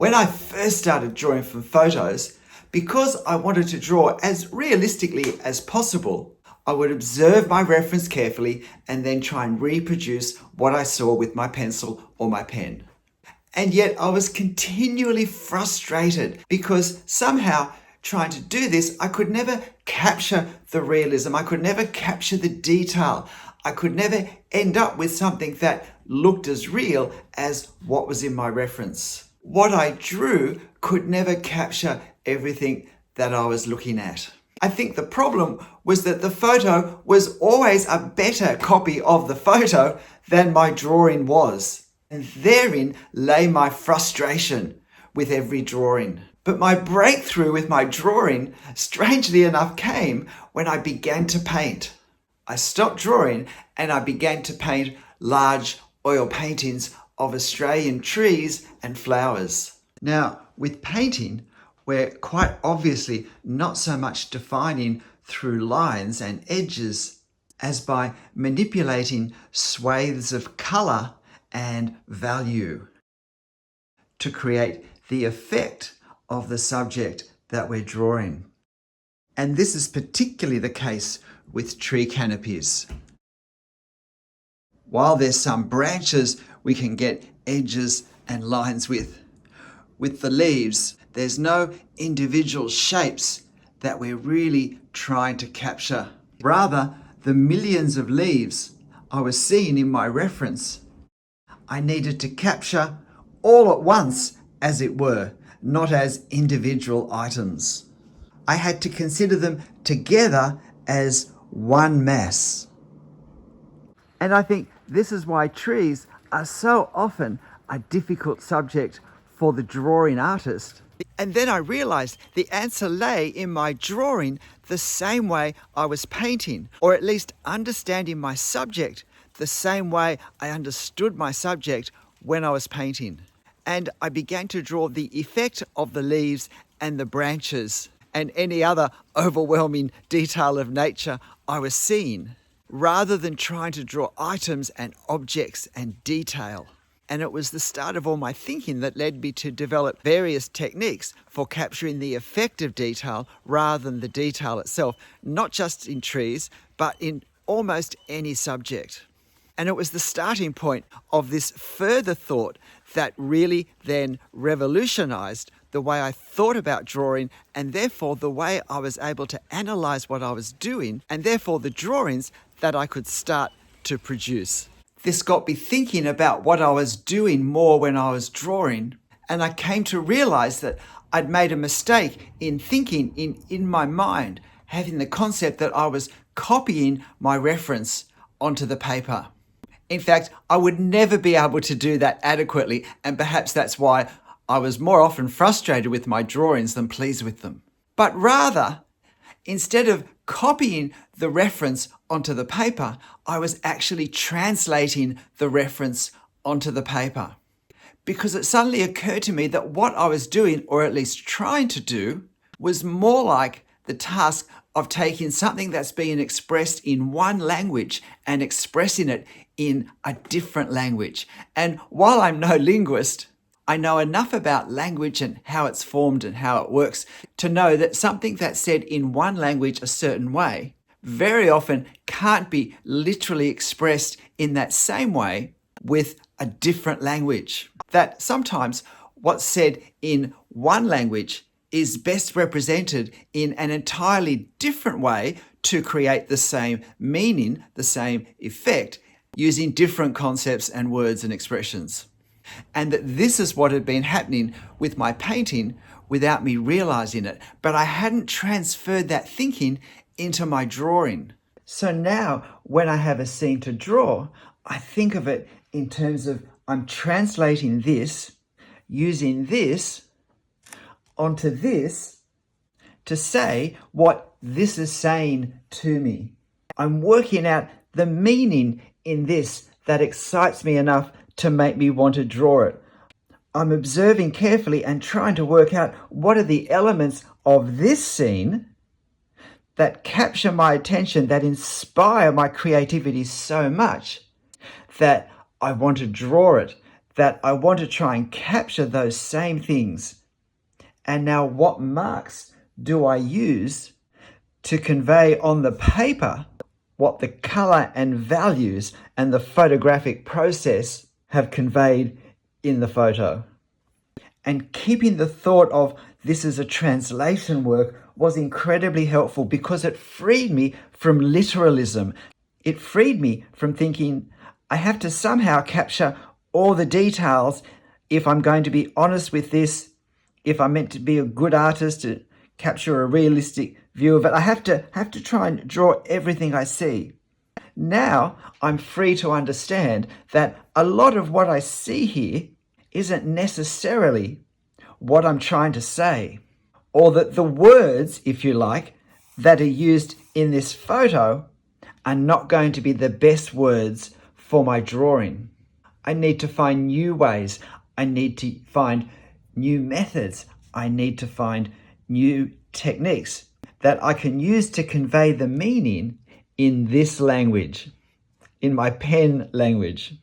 When I first started drawing from photos, because I wanted to draw as realistically as possible, I would observe my reference carefully and then try and reproduce what I saw with my pencil or my pen. And yet I was continually frustrated because somehow trying to do this, I could never capture the realism. I could never capture the detail. I could never end up with something that looked as real as what was in my reference. What I drew could never capture everything that I was looking at. I think the problem was that the photo was always a better copy of the photo than my drawing was. And therein lay my frustration with every drawing. But my breakthrough with my drawing, strangely enough, came when I began to paint. I stopped drawing and I began to paint large oil paintings of Australian trees and flowers. Now, with painting, we're quite obviously not so much defining through lines and edges as by manipulating swathes of colour and value to create the effect of the subject that we're drawing. And this is particularly the case with tree canopies. While there's some branches we can get edges and lines with the leaves, there's no individual shapes that we're really trying to capture. Rather, the millions of leaves I was seeing in my reference, I needed to capture all at once, as it were, not as individual items. I had to consider them together as one mass. And I think this is why trees are so often a difficult subject for the drawing artist. And then I realised the answer lay in my drawing the same way I was painting, or at least understanding my subject the same way I understood my subject when I was painting. And I began to draw the effect of the leaves and the branches and any other overwhelming detail of nature I was seeing, rather than trying to draw items and objects and detail. And it was the start of all my thinking that led me to develop various techniques for capturing the effect of detail rather than the detail itself, not just in trees, but in almost any subject. And it was the starting point of this further thought that really then revolutionised the way I thought about drawing, and therefore the way I was able to analyse what I was doing, and therefore the drawings that I could start to produce. This got me thinking about what I was doing more when I was drawing, and I came to realise that I'd made a mistake in thinking in my mind, having the concept that I was copying my reference onto the paper. In fact, I would never be able to do that adequately, and perhaps that's why I was more often frustrated with my drawings than pleased with them. But rather, instead of copying the reference onto the paper, I was actually translating the reference onto the paper. Because it suddenly occurred to me that what I was doing, or at least trying to do, was more like the task of taking something that's being expressed in one language and expressing it in a different language. And while I'm no linguist, I know enough about language and how it's formed and how it works to know that something that's said in one language a certain way very often can't be literally expressed in that same way with a different language. That sometimes what's said in one language is best represented in an entirely different way to create the same meaning, the same effect, using different concepts and words and expressions. And that this is what had been happening with my painting without me realizing it. But I hadn't transferred that thinking into my drawing. So now when I have a scene to draw, I think of it in terms of I'm translating this, using this onto this to say what this is saying to me. I'm working out the meaning in this that excites me enough to make me want to draw it. I'm observing carefully and trying to work out what are the elements of this scene that capture my attention, that inspire my creativity so much that I want to draw it that I want to try and capture those same things. And now what marks do I use to convey on the paper what the color and values and the photographic process have conveyed in the photo? And keeping the thought of this as a translation work was incredibly helpful because it freed me from literalism. It freed me from thinking I have to somehow capture all the details if I'm going to be honest with this, if I'm meant to be a good artist to capture a realistic view of it. I have to try and draw everything I see. Now I'm free to understand that a lot of what I see here isn't necessarily what I'm trying to say, or that the words, if you like, that are used in this photo are not going to be the best words for my drawing. I need to find new ways. I need to find new methods. I need to find new techniques that I can use to convey the meaning in this language, in my pen language.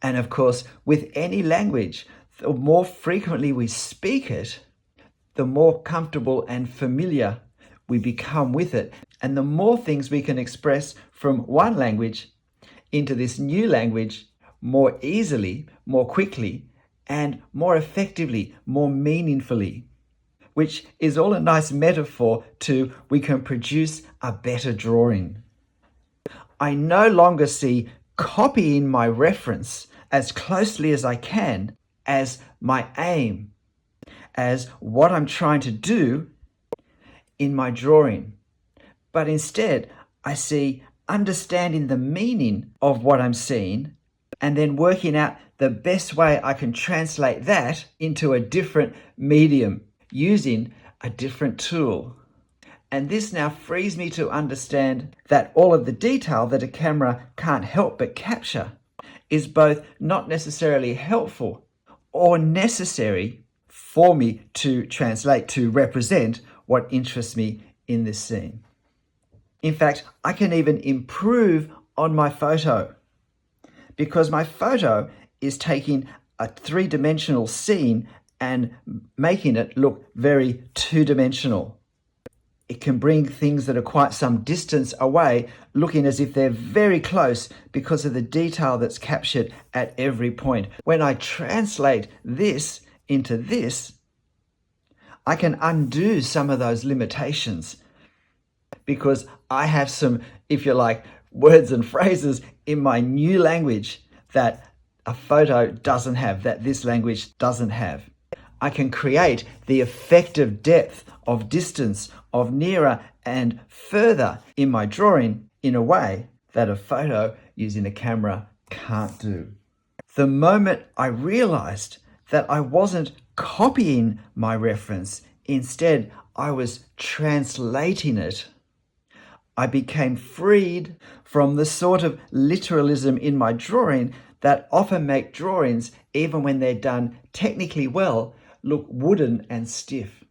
And of course, with any language, the more frequently we speak it, the more comfortable and familiar we become with it. And the more things we can express from one language into this new language more easily, more quickly, and more effectively, more meaningfully, which is all a nice metaphor to we can produce a better drawing. I no longer see copying my reference as closely as I can as my aim, as what I'm trying to do in my drawing. But instead, I see understanding the meaning of what I'm seeing and then working out the best way I can translate that into a different medium using a different tool. And this now frees me to understand that all of the detail that a camera can't help but capture is both not necessarily helpful or necessary for me to translate, to represent what interests me in this scene. In fact, I can even improve on my photo because my photo is taking a three-dimensional scene and making it look very two-dimensional. It can bring things that are quite some distance away, looking as if they're very close because of the detail that's captured at every point. When I translate this into this, I can undo some of those limitations because I have some, if you like, words and phrases in my new language that a photo doesn't have, that this language doesn't have. I can create the effective depth of distance, of nearer and further in my drawing in a way that a photo using a camera can't do. The moment I realized that I wasn't copying my reference, instead I was translating it, I became freed from the sort of literalism in my drawing that often make drawings, even when they're done technically well, look wooden and stiff.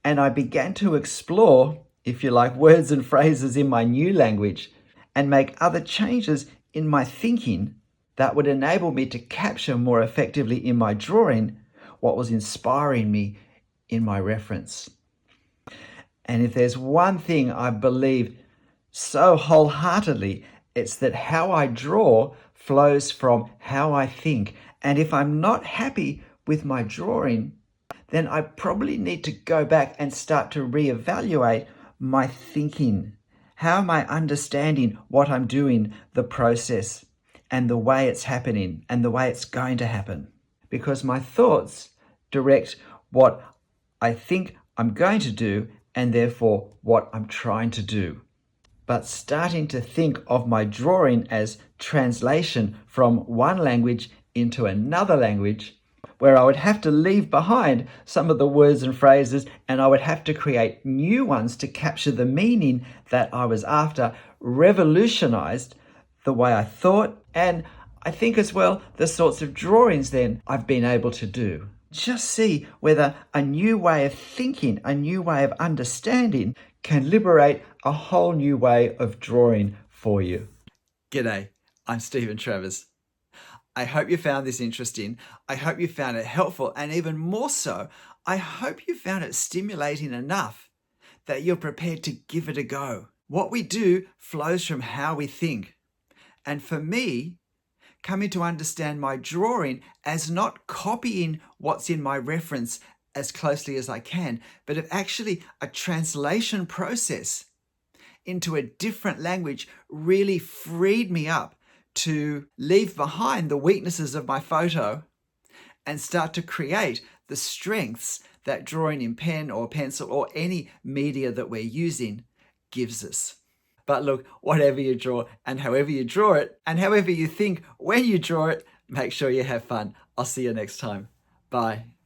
And I began to explore, if you like, words and phrases in my new language and make other changes in my thinking that would enable me to capture more effectively in my drawing what was inspiring me in my reference. And if there's one thing I believe so wholeheartedly, it's that how I draw flows from how I think. And if I'm not happy with my drawing, then I probably need to go back and start to reevaluate my thinking. How am I understanding what I'm doing, the process, and the way it's happening, and the way it's going to happen? Because my thoughts direct what I think I'm going to do, and therefore what I'm trying to do. But starting to think of my drawing as translation from one language into another language, where I would have to leave behind some of the words and phrases and I would have to create new ones to capture the meaning that I was after, revolutionized the way I thought, and I think as well the sorts of drawings then I've been able to do. Just see whether a new way of thinking, a new way of understanding can liberate a whole new way of drawing for you. G'day, I'm Stephen Travers. I hope you found this interesting. I hope you found it helpful. And even more so, I hope you found it stimulating enough that you're prepared to give it a go. What we do flows from how we think. And for me, coming to understand my drawing as not copying what's in my reference as closely as I can, but of actually a translation process into a different language really freed me up to leave behind the weaknesses of my photo and start to create the strengths that drawing in pen or pencil or any media that we're using gives us. But look, whatever you draw and however you draw it and however you think when you draw it, make sure you have fun. I'll see you next time. Bye.